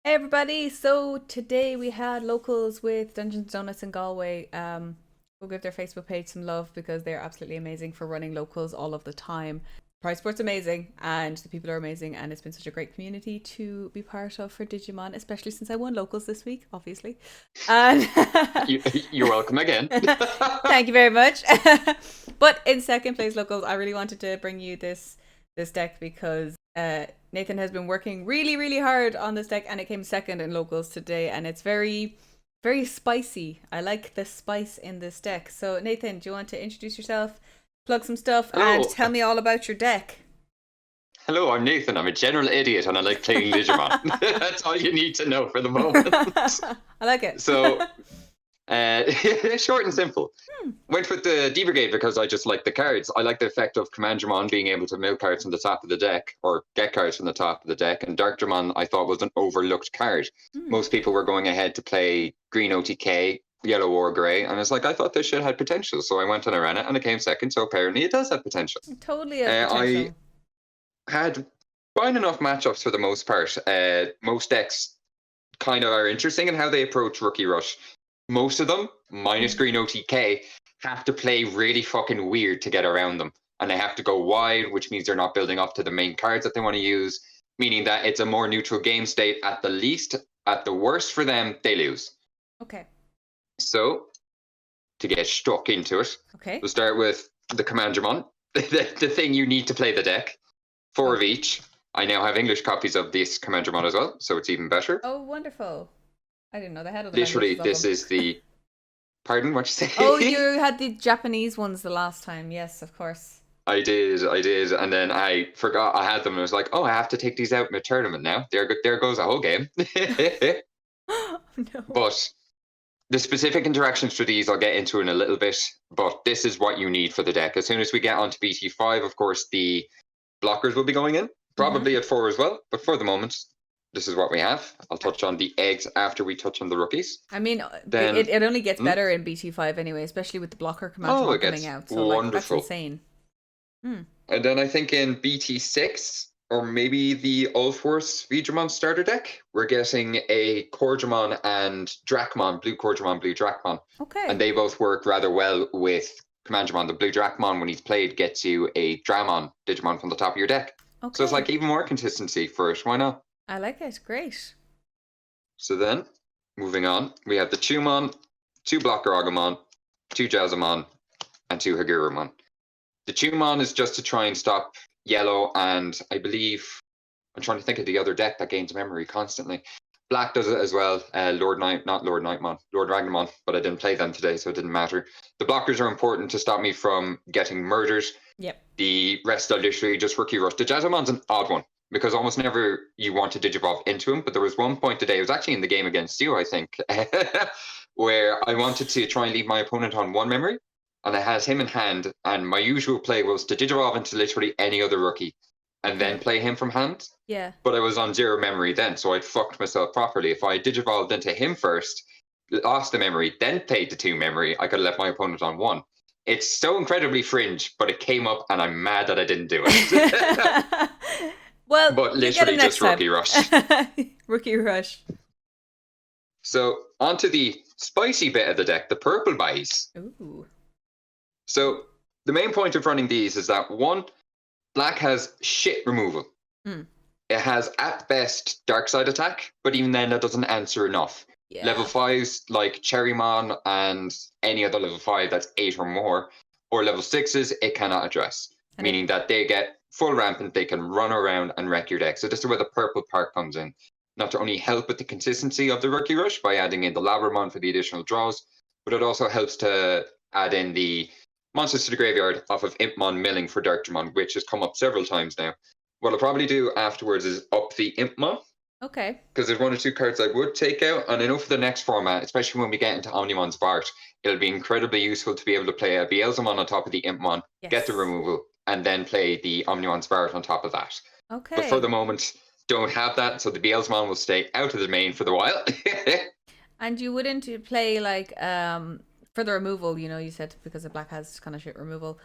Hey everybody! So today we had locals with Dungeons Donuts in Galway. We'll give their Facebook page some love because they're absolutely amazing for running locals all of the time. Prize Sport's amazing and the people are amazing, and it's been such a great community to be part of for Digimon, especially since I won locals this week, obviously. And You're welcome again. thank you very much. But in second place locals, I really wanted to bring you this deck because Nathan has been working really, really hard on this deck, and it came second in locals today, and it's very, very spicy. I like the spice in this deck. So, Nathan, do you want to introduce yourself, plug some stuff, and Hello. tell me all about your deck? Hello, I'm Nathan. I'm a general idiot and I like playing Digimon. That's all you need to know for the moment. I like it. So, uh, short and simple. Hmm. Went with the D Brigade because I just like the cards. I like the effect of Commandramon being able to mill cards from the top of the deck or get cards from the top of the deck. And Darkdramon I thought was an overlooked card. Hmm. Most people were going ahead to play green OTK, yellow or grey. And it's like, I thought this shit had potential. So I went and I ran it and it came second. So apparently it does have potential. Totally has I potential. had fine enough matchups for the most part. Most decks kind of are interesting in how they approach Rookie Rush. Most of them, minus Hmm. Green OTK, have to play really fucking weird to get around them. And they have to go wide, which means they're not building up to the main cards that they want to use, meaning that it's a more neutral game state at the least. At the worst for them, they lose. Okay. So, to get stuck into it, we'll Okay. start with the Commandramon, the thing you need to play the deck. Four of Okay. each. I now have English copies of this Commandramon as well, so it's even better. Oh, wonderful. I didn't know they had other Literally, languages of this them. is the. Pardon, what you Oh, you say? had the Japanese ones the last time. Yes, of course. I did, and then I forgot I had them, and I was like, "Oh, I have to take these out in a tournament now." There goes a whole game. Oh no. But the specific interactions for these I'll get into in a little bit. But this is what you need for the deck. As soon as we get onto BT5, of course, the blockers will be going in, Mm-hmm. probably at four as well. But for the moment, this is what we have. I'll touch on the eggs after we touch on the rookies. I mean, Then, it only gets hmm? better in BT5 anyway, especially with the blocker Oh, Commandramon it coming gets out. So, like, that's wonderful. insane. Hmm. And then I think in BT6, or maybe the All Force Veedramon starter deck, we're getting a Cordramon and Dracmon, Blue Cordramon, Blue Dracmon. And Okay. they both work rather well with Commandramon. The Blue Dracmon, when he's played, gets you a Dramon Digimon from the top of your deck. So it's Okay. like even more consistency for it. Why not? I like it. Great. So then, moving on, we have the Tumon, two Blocker Agumon, two Jazzamon, and two Hagurumon. The Tumon is just to try and stop yellow, and I believe I'm trying to think of the other deck that gains memory constantly. Black does it as well. Lord Night, not Lord Nightmon, Lord Ragnamon, but I didn't play them today, so it didn't matter. The blockers are important to stop me from getting murdered. Yep. The rest are literally just Rookie Rush. The Jazzamon's an odd one because almost never you want to digivolve into him, but there was one point today, it was actually in the game against you, I think, where I wanted to try and leave my opponent on one memory, and I had him in hand, and my usual play was to digivolve into literally any other rookie and then Okay. play him from hand. Yeah. But I was on zero memory then, so I'd fucked myself properly. If I digivolved into him first, lost the memory, then played the two memory, I could have left my opponent on one. It's so incredibly fringe, but it came up, and I'm mad that I didn't do it. Well, But you get him literally next just time. rookie rush. Rookie Rush. So onto the spicy bit of the deck, the purple buys. Ooh. So the main point of running these is that one, black has shit removal. Hmm. It has at best dark side attack, but even then that doesn't answer enough. Level Yeah. fives like Cherrymon and any other level five that's eight or more, or level sixes, it cannot address. And it Meaning that they get full rampant, they can run around and wreck your deck. So this is where the purple part comes in. Not to only help with the consistency of the Rookie Rush by adding in the Labramon for the additional draws, but it also helps to add in the monsters to the graveyard off of Impmon milling for Darkdramon, which has come up several times now. What I'll probably do afterwards is up the Impmon, okay. because there's one or two cards I would take out. And I know for the next format, especially when we get into Omnimon's Bart, it'll be incredibly useful to be able to play a Beelzemon on top of the Impmon, get the Yes. removal, and then play the Omnimon's Bart on top of that. But for the Okay. moment, don't have that, so the Beelzemon will stay out of the main for the while. And you wouldn't play like for the removal, you said because the black has kind of shit removal.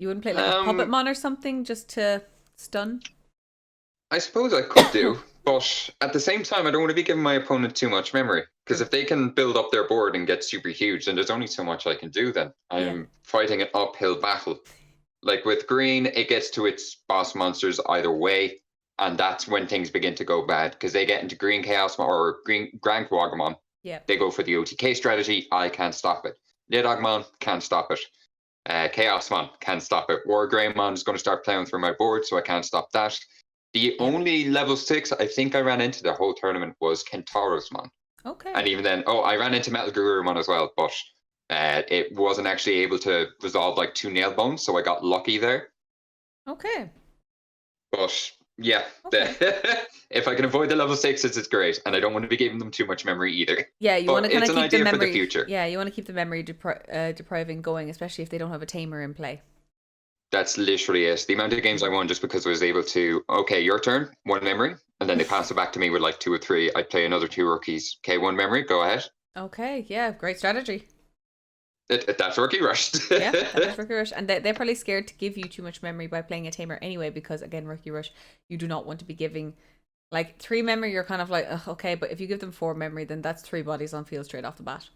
You wouldn't play like a puppet um, mon or something just to stun? I suppose I could do, but at the same time, I don't want to be giving my opponent too much memory. Because True. if they can build up their board and get super huge, then there's only so much I can do then. Yeah. I'm fighting an uphill battle. Like with green, it gets to its boss monsters either way, and that's when things begin to go bad, because they get into green Chaos or green Grand Quagamon. Yeah. They go for the OTK strategy. I can't stop it. Nidogmon can't stop it. Chaosmon can't stop it. War Greymon is going to start playing through my board, so I can't stop that. The Yeah. only level 6 I think I ran into the whole tournament was Kentaurosmon. Okay. And even then, I ran into Metal Garurumon as well, but it wasn't actually able to resolve like 2 nail bones, so I got lucky there. Okay. But yeah, Okay. if I can avoid the level 6s, it's great. And I don't want to be giving them too much memory either. Yeah, you But want to kind it's of an keep the idea for memory. the future. Yeah, you want to keep the memory depriving going, especially if they don't have a tamer in play. That's literally it. The amount of games I won just because I was able to, okay, your turn, 1 memory, and then they pass it back to me with like 2 or 3. I'd play another 2 rookies. Okay, 1 memory, go ahead. Okay, yeah, great strategy. That's Rookie Rush. Yeah, that is Rookie Rush. And they're probably scared to give you too much memory by playing a tamer anyway, because again, Rookie Rush, you do not want to be giving like 3 memory. You're kind of like, ugh, okay, but if you give them 4 memory, then that's 3 bodies on field straight off the bat.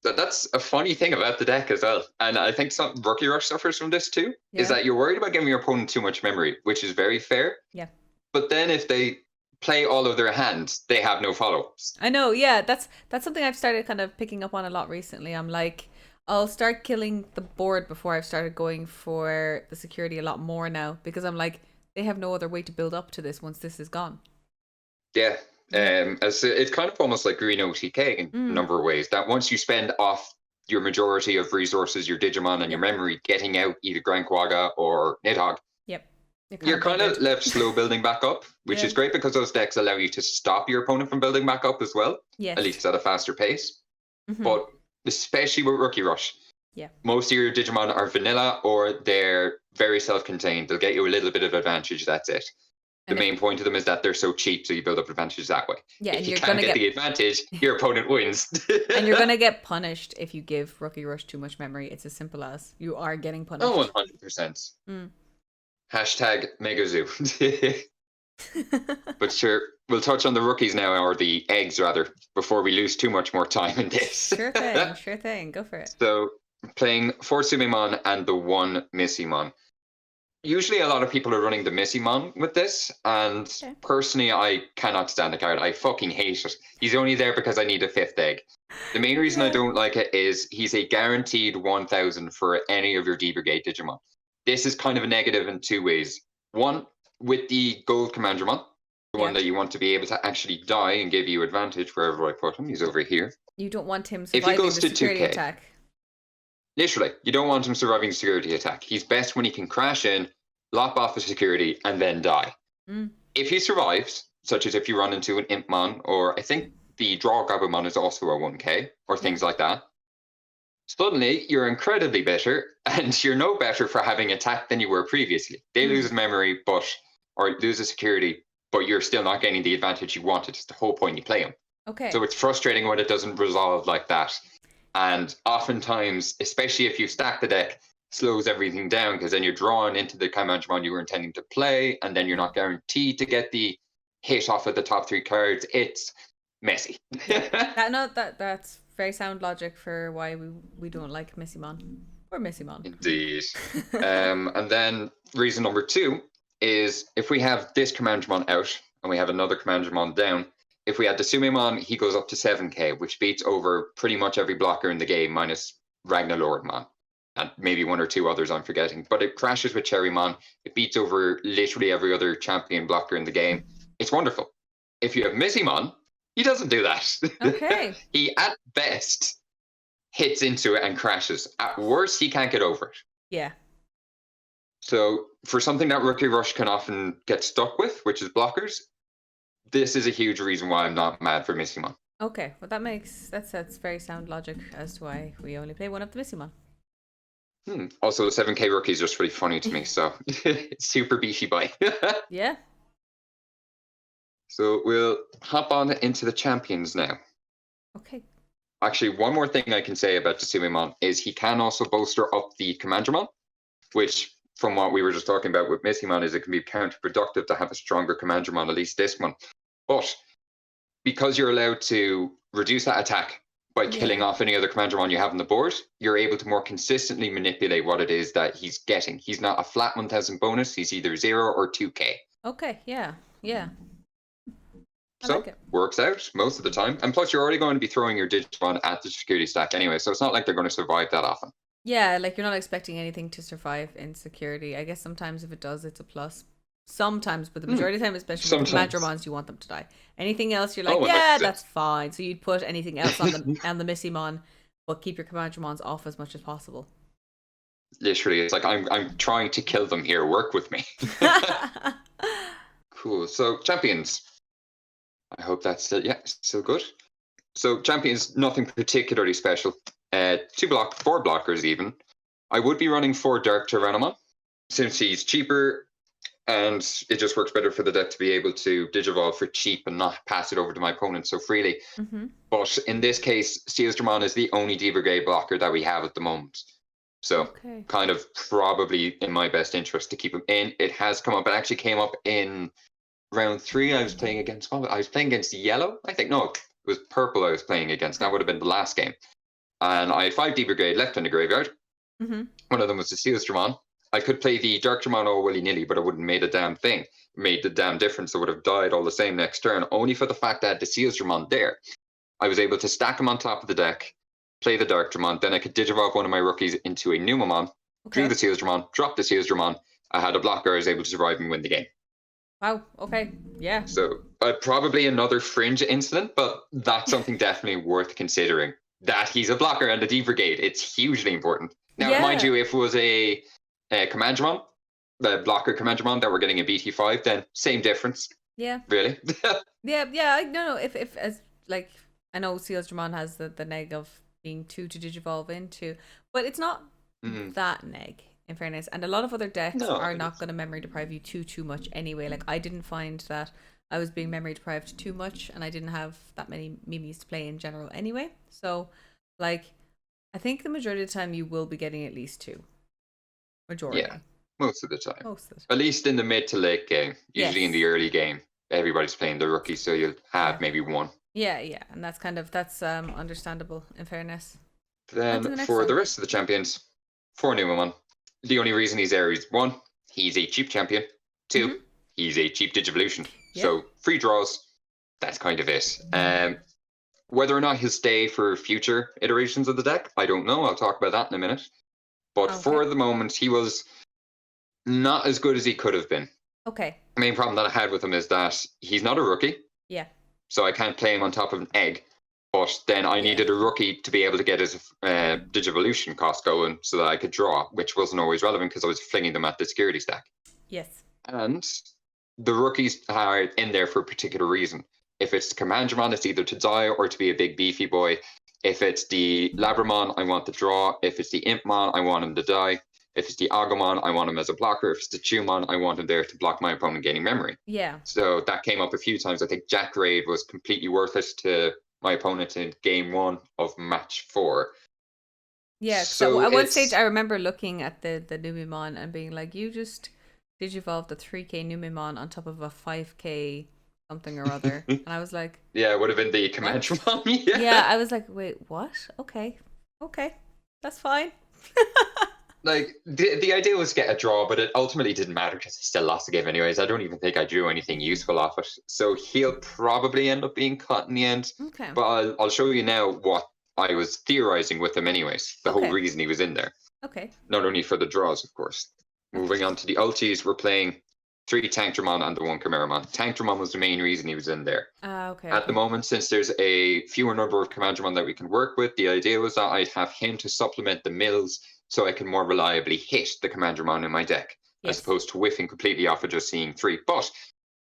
That's a funny thing about the deck as well. And I think some Rookie Rush suffers from this too, is Yeah. that you're worried about giving your opponent too much memory, which is very fair. Yeah. But then if they play all of their hands, they have no follow-ups. I know, yeah, that's something I've started kind of picking up on a lot recently. I'm like, I'll start killing the board before I've started going for the security a lot more now, because I'm like, they have no other way to build up to this once this is gone. Yeah. It's kind of almost like green OTK in a number of ways. That once you spend off your majority of resources, your Digimon and your memory, getting out either Grand Quagga or Nidhogg, Yep. you're kind of left slow building back up, which is great because those decks allow you to stop your opponent from building back up as well, Yes. at least at a faster pace. But especially with Rookie Rush, yeah, most of your Digimon are vanilla or they're very self-contained. They'll get you a little bit of advantage, that's it. The main point of them is that they're so cheap, so you build up advantage that way. Yeah, if and you you're can't gonna get the advantage, your opponent wins. and you're gonna get punished if you give Rookie Rush too much memory. It's as simple as you are getting punished. Oh, 100%. Hashtag Megazoo. But sure, we'll touch on the rookies now, or the eggs rather, before we lose too much more time in this. Sure thing, sure thing. Go for it. So, playing 4 Sumimon and the 1 Missymon. Usually a lot of people are running the Missymon with this, and personally I cannot stand the card. I fucking hate it. He's only there because I need a 5th egg. The main reason I don't like it is he's a guaranteed 1000 for any of your D-Brigade Digimon. This is kind of a negative in 2 ways. One, with the gold Commandramon, the one that you want to be able to actually die and give you advantage wherever I put him. He's over here. You don't want him surviving if he goes the to security 2K, attack. Literally, you don't want him surviving a security attack. He's best when he can crash in, lop off a security, and then die. If he survives, such as if you run into an Impmon, or I think the Draw Gabumon is also a 1K, or things like that, suddenly you're incredibly better, and you're no better for having attacked than you were previously. They lose memory, or lose a security, but you're still not getting the advantage you wanted. It's the whole point you play him. Okay. So it's frustrating when it doesn't resolve like that. And oftentimes, especially if you stack the deck, slows everything down because then you're drawn into the Commandramon you were intending to play, and then you're not guaranteed to get the hit off of the top 3 cards. It's messy. That's very sound logic for why we don't like Missymon or Missymon. Indeed. And then reason number 2 is if we have this Commandramon out and we have another Commandramon down, if we had the Sumimon, he goes up to 7k, which beats over pretty much every blocker in the game, minus Ragnarlordmon. And maybe 1 or 2 others I'm forgetting. But it crashes with Cherrymon. It beats over literally every other champion blocker in the game. It's wonderful. If you have Missymon, he doesn't do that. Okay. He, at best, hits into it and crashes. At worst, he can't get over it. Yeah. So for something that Rookie Rush can often get stuck with, which is blockers, this is a huge reason why I'm not mad for Missymon. Okay, well that's very sound logic as to why we only play one of the Missymon. Also, the 7k rookie is just really funny to me, so it's super beefy boy. Yeah. So we'll hop on into the champions now. Okay. Actually, one more thing I can say about Sumimon is he can also bolster up the Commandramon, which from what we were just talking about with Missymon, is it can be counterproductive to have a stronger Commandramon, at least this one. But because you're allowed to reduce that attack by killing off any other Commandramon you have on the board, you're able to more consistently manipulate what it is that he's getting. He's not a flat 1000 bonus, he's either 0 or 2k. Okay, yeah. I So, like it. Works out most of the time. And plus, you're already going to be throwing your Digimon at the security stack anyway, so it's not like they're going to survive that often. Yeah, like you're not expecting anything to survive in security. I guess sometimes if it does, it's a plus. Sometimes, but the majority of the time, especially with Commandramons, you want them to die. Anything else, you're like, that's fine. So you'd put anything else on the Missymon, but keep your Commandramons off as much as possible. Literally, it's like I'm trying to kill them here. Work with me. Cool. So champions. I hope that's still good. So champions, nothing particularly special. 4 blockers even. I would be running 4 Dark Tyrannomon, since he's cheaper, and it just works better for the deck to be able to Digivolve for cheap and not pass it over to my opponent so freely. But in this case, Steelsdramon is the only D-Brigade blocker that we have at the moment. So kind of probably in my best interest to keep him in. It has come up. It actually came up in round 3. I was playing against yellow, I think. No, it was purple I was playing against. That would have been the last game. And I had 5 D-Brigade left in the graveyard. One of them was the Steelsdramon. I could play the Darkdramon all willy-nilly, but I wouldn't have made a damn thing. Made the damn difference. I would have died all the same next turn, only for the fact that I had the Steelsdramon there. I was able to stack him on top of the deck, play the Darkdramon, then I could Digivolve one of my rookies into a Numamon, drew the Steelsdramon, drop the Steelsdramon. I had a blocker, I was able to survive and win the game. Wow, okay, yeah. So probably another fringe incident, but that's something definitely worth considering. That he's a blocker and a D-Brigade, it's hugely important. Now, mind you, if it was a Commandramon, the blocker Commandramon that we're getting a BT5, then same difference. Yeah. Really? No. If as like I know Steelsdramon has the neg of being 2 to Digivolve into, but it's not that neg, in fairness. And a lot of other decks are not going to memory deprive you too much anyway. Like I didn't find that I was being memory deprived too much, and I didn't have that many Mimis to play in general anyway. So, like, I think the majority of the time you will be getting at least 2. Majority. Yeah, most of the time. At least in the mid to late game. Usually in the early game, everybody's playing the rookie, so you'll have maybe 1. Yeah, and that's understandable, in fairness. Then for the rest of the champions, 4 Numamon. The only reason he's there is 1, he's a cheap champion. 2, he's a cheap Digivolution. So free draws, that's kind of it. Whether or not he'll stay for future iterations of the deck, I don't know. I'll talk about that in a minute. But for the moment, he was not as good as he could have been. Okay. The main problem that I had with him is that he's not a rookie. Yeah. So I can't play him on top of an egg. But then I needed a rookie to be able to get his Digivolution cost going so that I could draw, which wasn't always relevant because I was flinging them at the security stack. Yes. And the rookies are in there for a particular reason. If it's Commandramon, it's either to die or to be a big beefy boy. If it's the Labramon, I want the draw. If it's the Impmon, I want him to die. If it's the Agumon, I want him as a blocker. If it's the Chumon, I want him there to block my opponent gaining memory. Yeah. So that came up a few times. I think Jack Raid was completely worthless to my opponent in game 1 of match 4. Yeah, so at one stage I remember looking at the Numamon and being like, you just Digivolved a 3k Numamon on top of a 5k something or other. And I was like... Yeah, it would have been the Commandramon. Yeah, I was like, wait, what? Okay, that's fine. Like, the idea was get a draw, but it ultimately didn't matter because I still lost the game anyways. I don't even think I drew anything useful off it. So he'll probably end up being cut in the end. Okay. But I'll show you now what I was theorizing with him anyways. The whole reason he was in there. Okay. Not only for the draws, of course. Moving on to the ultis, we're playing 3 Tankdramon and the 1 Chimeramon. Tankdramon was the main reason he was in there. Okay. At the moment, since there's a fewer number of Commandramon that we can work with, the idea was that I'd have him to supplement the mills so I can more reliably hit the Commandramon in my deck, as opposed to whiffing completely off of just seeing 3. But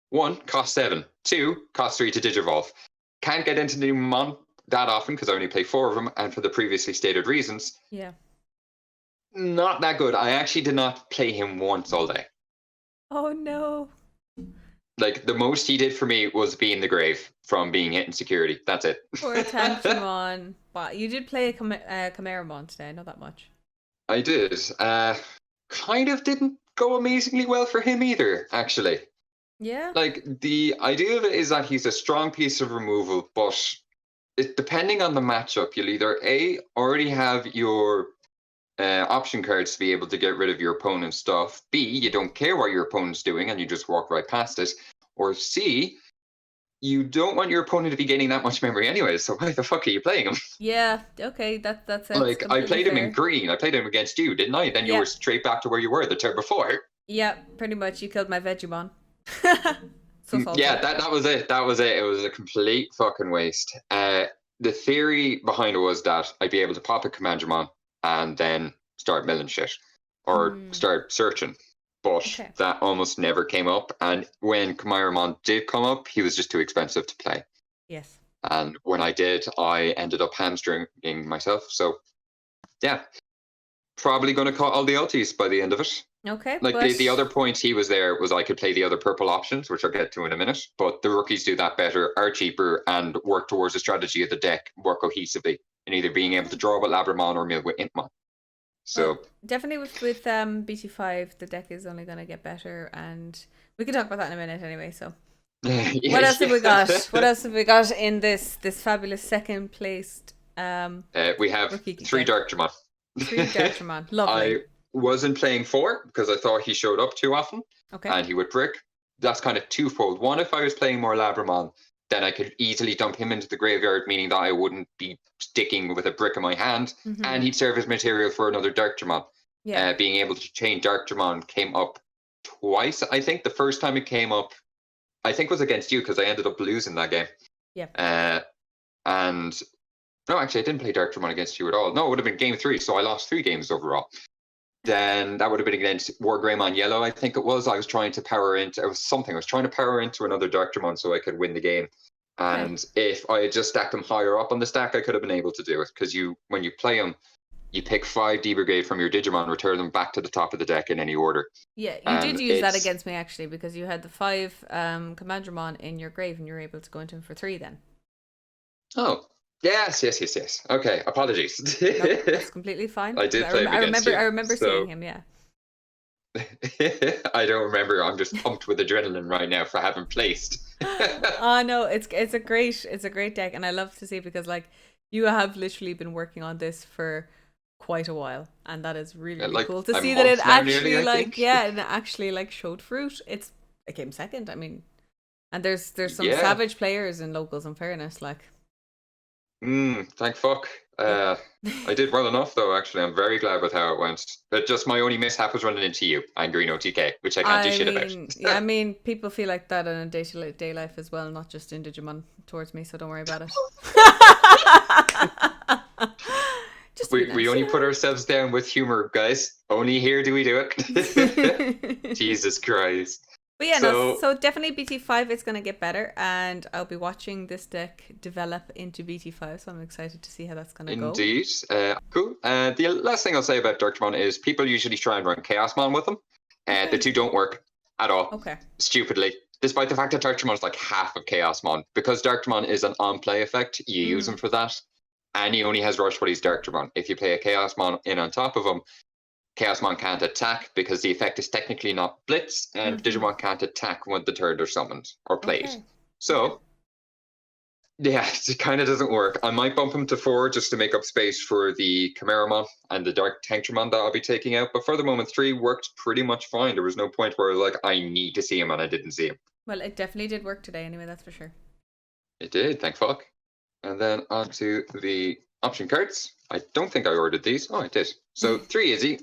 1, cost 7. 2, cost 3 to Digivolve. Can't get into Numamon that often because I only play 4 of them, and for the previously stated reasons. Yeah. Not that good. I actually did not play him once all day. Oh no. Like, the most he did for me was be in the grave from being hit in security. That's it. Poor Tankdramon. But you did play a Chimeramon today, I know that much. I did. kind of didn't go amazingly well for him either, actually. Yeah. Like, the idea of it is that he's a strong piece of removal, but depending on the matchup, you'll either A, already have your option cards to be able to get rid of your opponent's stuff, B, you don't care what your opponent's doing and you just walk right past it, or C, you don't want your opponent to be gaining that much memory anyway, so why the fuck are you playing him? Yeah. Okay. That sounds Like, I completely played him in fair. green, I played him against you, didn't I? Then you Yeah. were straight back to where you were the turn before. Yeah. Pretty much. You killed my Vegemon. So salty. Yeah, that was it. That was it. It was a complete fucking waste. The theory behind it was that I'd be able to pop a Commandramon and then start milling shit or Hmm. start searching. But Okay. that almost never came up. And when Commandramon did come up, he was just too expensive to play. Yes. And when I did, I ended up hamstringing myself. So yeah, probably going to cut all the ultis by the end of it. Okay. Like But the other point he was there was I could play the other purple options, which I'll get to in a minute. But the rookies do that better, are cheaper, and work towards the strategy of the deck more cohesively in either being able to draw with Labramon or mill with Impmon. well, So definitely with BT5, the deck is only gonna get better, and we can talk about that in a minute anyway. So. yeah, What else have we got? yeah. What else have we got in this fabulous second placed We have rookie 3 deck? Darkdramon. 3 Darkramon. Lovely. I wasn't playing 4 because I thought he showed up too often Okay. and he would brick. That's kind of twofold. One, if I was playing more Labramon, then I could easily dump him into the graveyard, meaning that I wouldn't be sticking with a brick in my hand, Mhm. and he'd serve as material for another Darkdramon. Yeah. Being able to chain Darkdramon came up twice. I think the first time it came up, I think was against you because I ended up losing that game. Yeah. And no, actually, I didn't play Darkdramon against you at all. No, it would have been game 3, so I lost 3 games overall. Then that would have been against War Greymon Yellow, I think it was. I was trying to power into, it was something. I was trying to power into another Darkdramon so I could win the game. Okay. And if I had just stacked them higher up on the stack, I could have been able to do it. Because when you play them, you pick 5 D Brigade from your Digimon, return them back to the top of the deck in any order. Yeah, you And did use that it's- against me actually because you had the 5 Commandramon in your grave and you were able to go into him for 3 then. Oh, yes. Okay, apologies. Nope, that's completely fine. I did play him against you. I remember so- seeing him, yeah. I don't remember. I'm just pumped with adrenaline right now for having placed. Oh no, it's a great deck, and I love to see it because like you have literally been working on this for quite a while, and that is really, really Like, cool to a see that it month now nearly, actually I like think. yeah, and it actually like showed fruit. It came second. I mean, and there's some Yeah. savage players in locals. In fairness, like Thank fuck. I did well enough though. Actually, I'm very glad with how it went. But just my only mishap was running into you and Green OTK, which I can't do shit about. yeah, I mean, people feel like that in a day-to-day life as well, not just in Digimon towards me. So don't worry about it. Just be We nice, only you know? put ourselves down with humor, guys. Only here do we do it. Jesus Christ. But yeah, no, So- so definitely BT5 is going to get better, and I'll be watching this deck develop into BT5, so I'm excited to see how that's going to go. Indeed. Cool. The last thing I'll say about Darkmon is people usually try and run Chaosmon with them. The two don't work at all. Okay. Stupidly. Despite the fact that Darkmon is like half of Chaosmon. Because Darkmon is an on-play effect, you use him for that. And he only has Rush when he's Darkmon. If you play a Chaosmon in on top of him, Chaosmon can't attack because the effect is technically not Blitz, and Digimon can't attack when the turd are summoned or played. Okay. So, yeah, it kind of doesn't work. I might bump him to 4 just to make up space for the Commandramon and the Dark Tantramon that I'll be taking out. But for the moment, 3 worked pretty much fine. There was no point where I was like, I need to see him, and I didn't see him. Well, it definitely did work today anyway, that's for sure. It did, thank fuck. And then on to the option cards. I don't think I ordered these. Oh, I did. So 3 easy.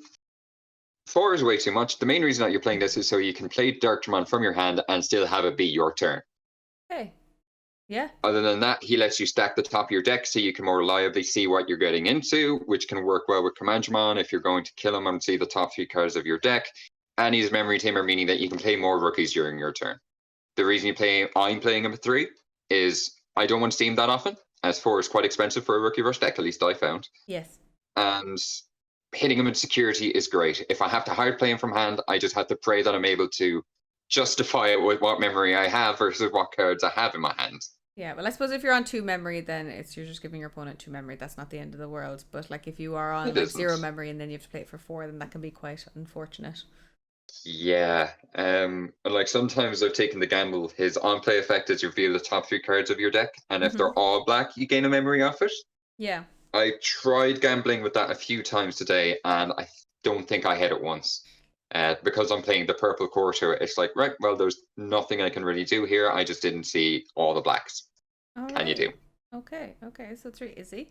4 is way too much. The main reason that you're playing this is so you can play Darkdramon from your hand and still have it be your turn. Okay. Yeah. Other than that, he lets you stack the top of your deck so you can more reliably see what you're getting into, which can work well with Commandramon if you're going to kill him and see the top 3 cards of your deck. And he's Memory Tamer, meaning that you can play more rookies during your turn. The reason I'm playing him at 3 is I don't want to see him that often, as 4 is quite expensive for a Rookie Rush deck, at least I found. Yes. And hitting him in security is great. If I have to hard play him from hand, I just have to pray that I'm able to justify it with what memory I have versus what cards I have in my hand. Yeah, well, I suppose if you're on 2 memory, then you're just giving your opponent 2 memory. That's not the end of the world. But like if you are on It like isn't. 0 memory and then you have to play it for 4, then that can be quite unfortunate. Yeah. And like sometimes I've taken the gamble. His on-play effect is you reveal the top 3 cards of your deck, and if Mm-hmm. they're all black, you gain a memory off it. Yeah. I tried gambling with that a few times today, and I don't think I hit it once. Because I'm playing the purple quarter, it's like, right, well, there's nothing I can really do here. I just didn't see all the blacks. All Can you do? right. Okay. Okay. So 3 Izzy.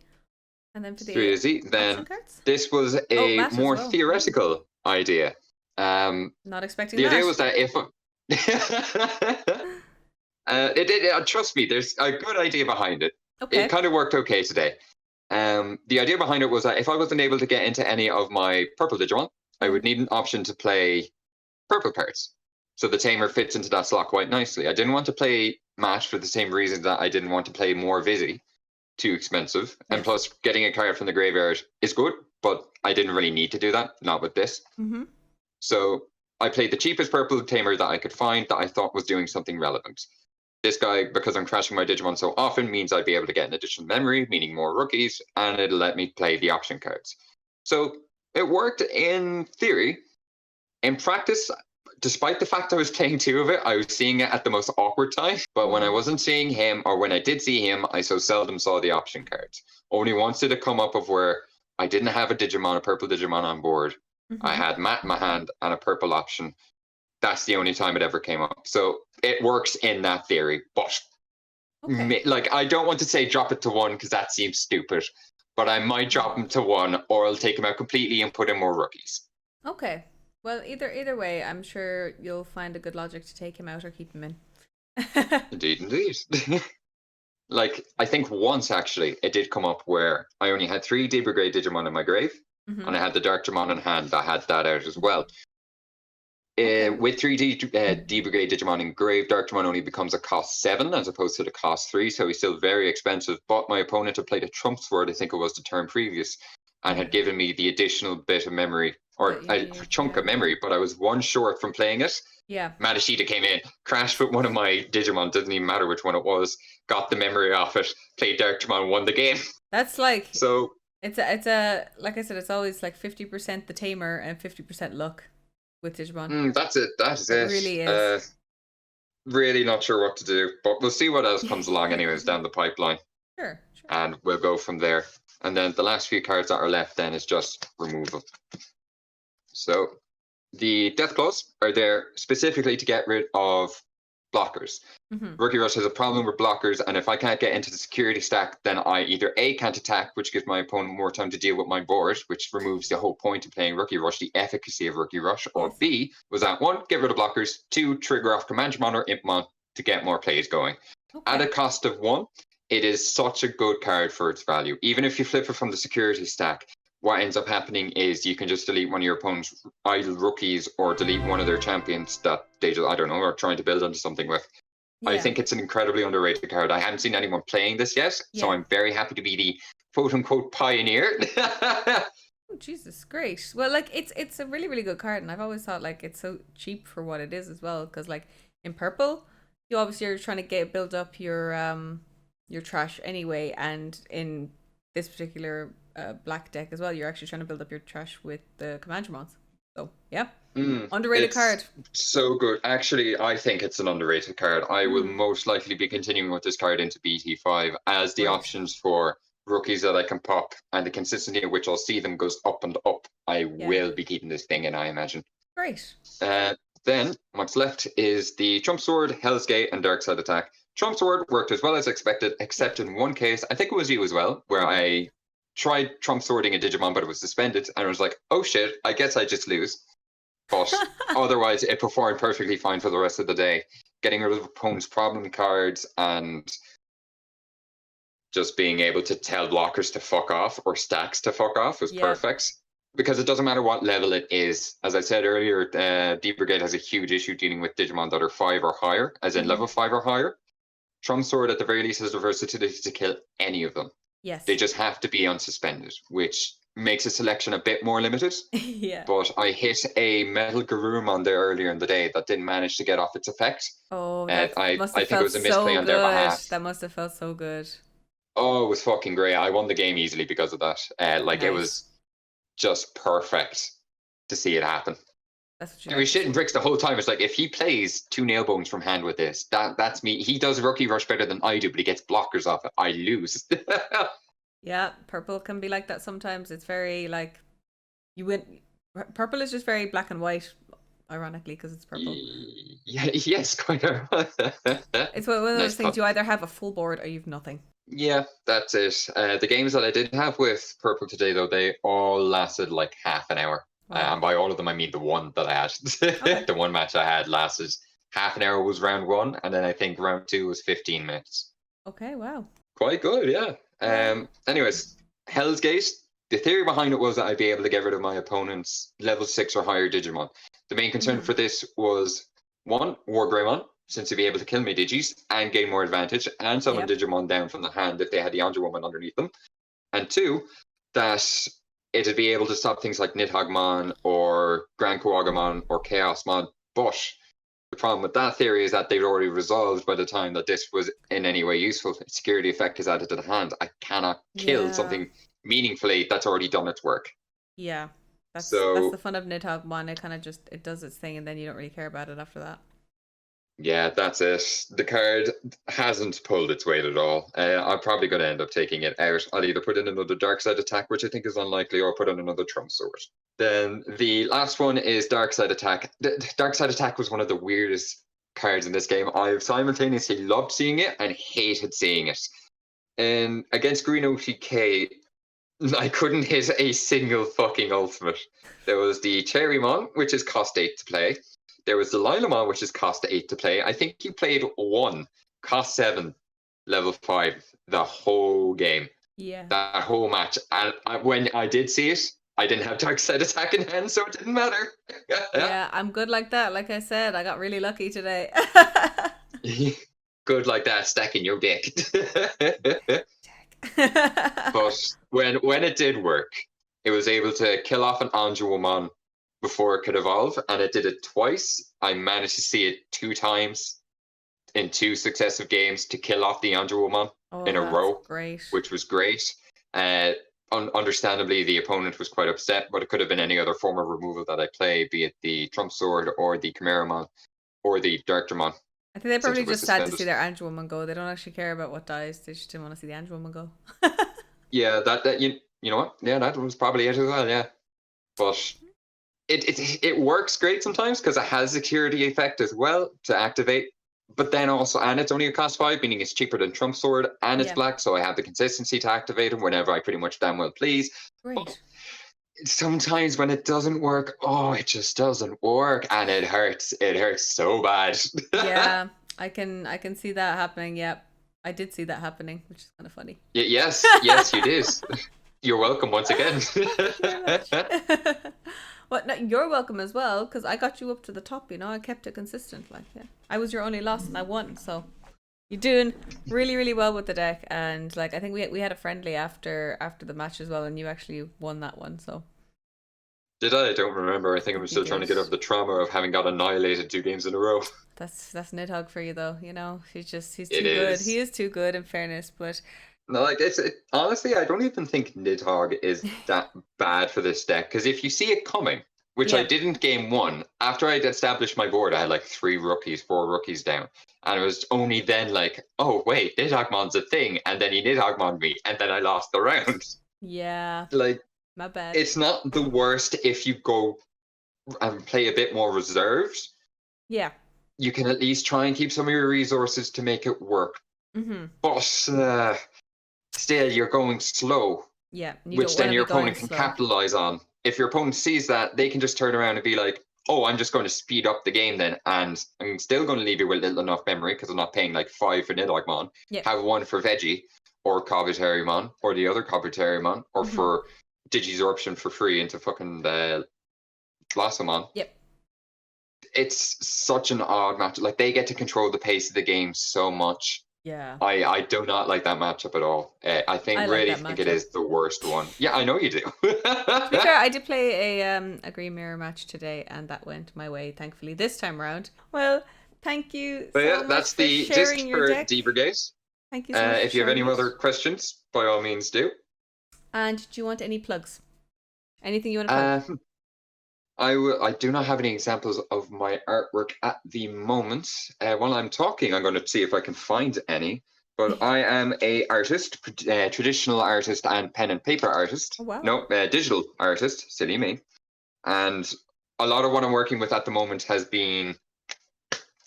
And then for Three the easy. option Then cards? this was Oh, a Matt as more well. Ooh, theoretical idea. not expecting The idea that. was that if trust me, there's a good idea behind it. It Okay. kind of worked okay today. The idea behind it was that if I wasn't able to get into any of my purple Digimon, I Yeah. would need an option to play purple cards. So the Tamer fits into that slot quite nicely. I didn't want to play Mash for the same reason that I didn't want to play more Vizzy, too expensive. And Yes. plus, getting a card from the graveyard is good, but I didn't really need to do that, not with this. Mm-hmm. So I played the cheapest purple Tamer that I could find that I thought was doing something relevant. This guy, because I'm crashing my Digimon so often, means I'd be able to get an additional memory, meaning more rookies, and it'll let me play the option cards. So it worked in theory. In practice, despite the fact I was playing 2 of it, I was seeing it at the most awkward time. But when I Mm. wasn't seeing him, or when I did see him, I so seldom saw the option cards. Only once did it come up of where I didn't have a purple Digimon on board. I Mm-hmm. had Matt in my hand and a purple option. That's the only time it ever came up. So it works in that theory. But Okay. like, I don't want to say drop it to 1 because that seems stupid. But I might drop him to 1, or I'll take him out completely and put in more rookies. Okay. Well, either way, I'm sure you'll find a good logic to take him out or keep him in. Indeed, indeed. Like, I think once actually it did come up where I only had 3 Deeper Grey Digimon in my grave, Mm-hmm. and I had the Dark Digimon in hand that had that out as well. Okay. With 3 Deeper Grey Digimon in grave, Dark Digimon only becomes a cost 7 as opposed to the cost 3, so he's still very expensive. But my opponent had played a Trump Sword, I think it was the turn previous, and had given me the additional bit of memory, or That you a need, chunk yeah. of memory, but I was 1 short from playing it. Yeah. Madashita came in, crashed with one of my Digimon, doesn't even matter which one it was, got the memory off it, played Dark Digimon, won the game. That's like So it's a like I said, it's always like 50% the tamer and 50% luck with Digimon. that's it. That is It it. really is. Really not sure what to do, but we'll see what else comes along, anyways, down the pipeline, Sure, sure. and we'll go from there. And then the last few cards that are left then is just removal. So the Death Claws are there specifically to get rid of blockers. Mm-hmm. Rookie Rush has a problem with blockers, and if I can't get into the security stack, then I either A, can't attack, which gives my opponent more time to deal with my board, which removes the whole point of playing Rookie Rush, the efficacy of Rookie Rush, or Yes. B, was that 1, get rid of blockers, 2, trigger off Commandramon or Impmon to get more plays going. At a Okay. cost of 1, it is such a good card for its value. Even if you flip it from the security stack, what ends up happening is you can just delete one of your opponent's idle rookies or delete one of their champions that they just, I don't know, are trying to build onto something with. I Yeah. think it's an incredibly underrated card. I haven't seen anyone playing this yet, so Yeah. I'm very happy to be the quote unquote pioneer. Oh, Jesus, great. Well, like it's a really good card, and I've always thought like it's so cheap for what it is as well. Because like in purple, you obviously are trying to build up your trash anyway, and in this particular black deck as well, you're actually trying to build up your trash with the Commandramons. So yeah, underrated It's card. so good. Actually, I think it's an underrated card. I will Mm, most likely be continuing with this card into BT5 as the great. options for rookies that I can pop and the consistency at which I'll see them goes up and up. I Yeah, will be keeping this thing in, I imagine. great. Uh, then what's left is the Trump Sword, Hell's Gate, and Dark Side Attack. Trump Sword worked as well as expected, Yeah. except in one case, I think it was you as well, where Mm-hmm. I tried Trump Swording a Digimon, but it was suspended, and I was like, oh shit, I guess I just lose. But otherwise, it performed perfectly fine for the rest of the day. Getting rid of opponent's problem cards and just being able to tell blockers to fuck off or stacks to fuck off was Yeah. perfect. Because it doesn't matter what level it is. As I said earlier, Deep Brigade has a huge issue dealing with Digimon that are 5 or higher, as in Mm-hmm. level 5 or higher. Trump Sword, at the very least, has the versatility to kill any of them. They Yes. just have to be unsuspended, which makes a selection a bit more limited. Yeah. But I hit a Metal Garurumon there earlier in the day that didn't manage to get off its effect. Oh, that I must have think it felt was a misplay so on their good. behalf. That must have felt so good. Oh, it was fucking great. I won the game easily because of that. Like, it Nice. was just perfect to see it happen. That's what you I like was to shitting see. bricks the whole time. It's like, if he plays 2 nail bones from hand with this, that's me. He does Rookie Rush better than I do, but he gets blockers off it. I lose. Yeah, purple can be like that sometimes. It's very like you win. Purple is just very black and white, ironically, because it's purple. Yeah, yes, kind of. It's one of those Nice things pun. you either have a full board or you've nothing. Yeah, that's it. The games that I did have with Purple today, though, they all lasted like half an hour. Wow. And by all of them, I mean the one that I had. Okay. The one match I had lasted half an hour was round one, and then I think round two was 15 minutes. Okay. Wow. Quite good, yeah. Anyways, Hell's Gate. The theory behind it was that I'd be able to get rid of my opponent's level 6 or higher Digimon. The main concern for this was one, War Greymon, since he'd be able to kill me Digis and gain more advantage, and summon Yep. Digimon down from the hand if they had the Andrew Woman underneath them. And two, that it'd be able to stop things like Nidhoggmon or Grand Kuwagamon or Chaosmon. But the problem with that theory is that they'd already resolved by the time that this was in any way useful. Security effect is added to the hand. I cannot kill Yeah. something meaningfully that's already done its work. Yeah. That's So the fun of Nidhoggmon. It kind of just it does its thing and then you don't really care about it after that. yeah, that's it. The card hasn't pulled its weight at all. I'm probably going to end up taking it out. I'll either put in another Dark Side attack, which I think is unlikely, or put in another Trump Sword. Then the last one is Dark Side attack. Dark Side attack was one of the weirdest cards in this game. I've simultaneously loved seeing it and hated seeing it. And against Green OTK, I couldn't hit a single fucking ultimate. There was the Cherrymon, which is cost 8 to play. There was the Lilamon, which is cost 8 to play. I think you played one, cost 7, level 5, the whole game. Yeah. That whole match. And when I did see it, I didn't have Dark Side attack in hand, so it didn't matter. Yeah, I'm good like that. Like I said, I got really lucky today. Good like that, stacking your deck. But when it did work, it was able to kill off an Anjouamon before it could evolve, and it did it twice. I managed to see it 2 times in 2 successive games to kill off the Anjouamon in a row, great. which was great. Understandably, the opponent was quite upset, but it could have been any other form of removal that I play, be it the Trump Sword or the Commandramon or the Darkdramon. I think they're probably was just sad to suspended. see their Andrew woman go. They don't actually care about what dies. They just didn't want to see the Andrew woman go. Yeah, that you know what? Yeah, that was probably it as well. Yeah, but it works great sometimes because it has security effect as well to activate. But then also, and it's only a cost 5, meaning it's cheaper than Trump Sword, and it's Yeah. black, so I have the consistency to activate it whenever I pretty much damn well please. Great. But sometimes when it doesn't work, oh, it just doesn't work, and it hurts. It hurts so bad. Yeah, I can see that happening. Yep, I did see that happening, which is kind of funny. Yes, you did. You're welcome once again. Well, no, you're welcome as well, because I got you up to the top. You know, I kept it consistent. Like, yeah, I was your only loss, and I won. So you're doing really, really well with the deck. And like, I think we had a friendly after the match as well, and you actually won that one. So Did I? I don't remember. I think I'm still trying to get over the trauma of having got annihilated 2 games in a row. that's Nidhogg for you, though. You know, he's too It good. is. He is too good, in fairness, but. No, like honestly, I don't even think Nidhogg is that bad for this deck, because if you see it coming, which I Yeah. didn't game 1, after I'd established my board, I had like 4 rookies down, and it was only then like, oh wait, Nidhoggmon's a thing, and then he Nidhoggmoned me, and then I lost the round. Yeah. Like, My bad. it's not the worst if you go and play a bit more reserved. Yeah. You can at least try and keep some of your resources to make it work. Mm-hmm. But still, you're going slow, Yeah. You which don't then wanna your be going opponent can slow. capitalize on. If your opponent sees that, they can just turn around and be like, oh, I'm just going to speed up the game then, and I'm still going to leave you with little enough memory because I'm not paying like 5 for Nidhoggmon. Yeah. Have 1 for Veggie, or Kabuterimon, or the other Kabuterimon, or for Digizorption for free into fucking Blossomon. Yep. It's such an odd match. Like, they get to control the pace of the game so much. Yeah. I do not like that matchup at all. I I like really that think it matchup. is the worst one. Yeah, I know you do. To be fair, I did play a green mirror match today, and that went my way, thankfully, this time around. Well, thank you But yeah, so much that's for the gist sharing your for deck. D Brigade. Thank you so much for If you have any sharing it. other questions, by all means do. And do you want any plugs? Anything you want to plug? Uh, I do not have any examples of my artwork at the moment. While I'm talking, I'm going to see if I can find any. But I am a artist, traditional artist and pen and paper artist. Oh, wow. No, digital artist, silly me. And a lot of what I'm working with at the moment has been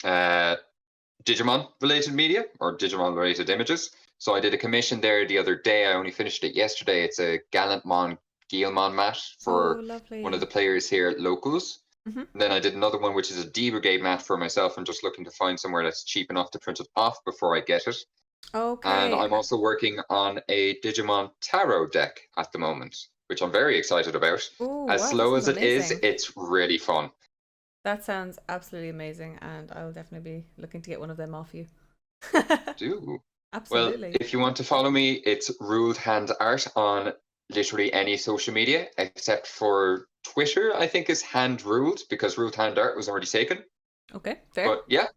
uh, Digimon related media or Digimon related images. So I did a commission there the other day. I only finished it yesterday. It's a Gallantmon Guilmon mat Oh, for one of the lovely. players here at Locals. Hmm. And then I did another one, which is a D Brigade mat for myself. I'm just looking to find somewhere that's cheap enough to print it off before I get it. And Okay. I'm also working on a Digimon Tarot deck at the moment, which I'm very excited about. Oh, As wow. That slow sounds as it is, amazing. it's really fun. That sounds absolutely amazing, and I'll definitely be looking to get one of them off you. Do. Well, Absolutely. if you want to follow me, it's Ruled Hand Art on literally any social media except for Twitter, I think is Hand Ruled because Ruled Hand Art was already taken. Okay, fair. But yeah,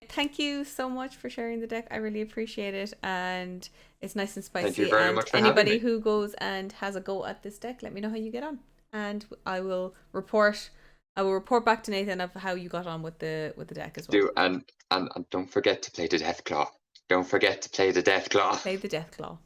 Thank you so much for sharing the deck. I really appreciate it, and it's nice and thank you spicy. very And much for having anybody me. who goes and has a go at this deck, let me know how you get on, and I will report. I will report back to Nathan of how you got on with the deck as well. Do and don't forget to play the Death Claw. Don't forget to play the Death Claw. Play the Death Claw.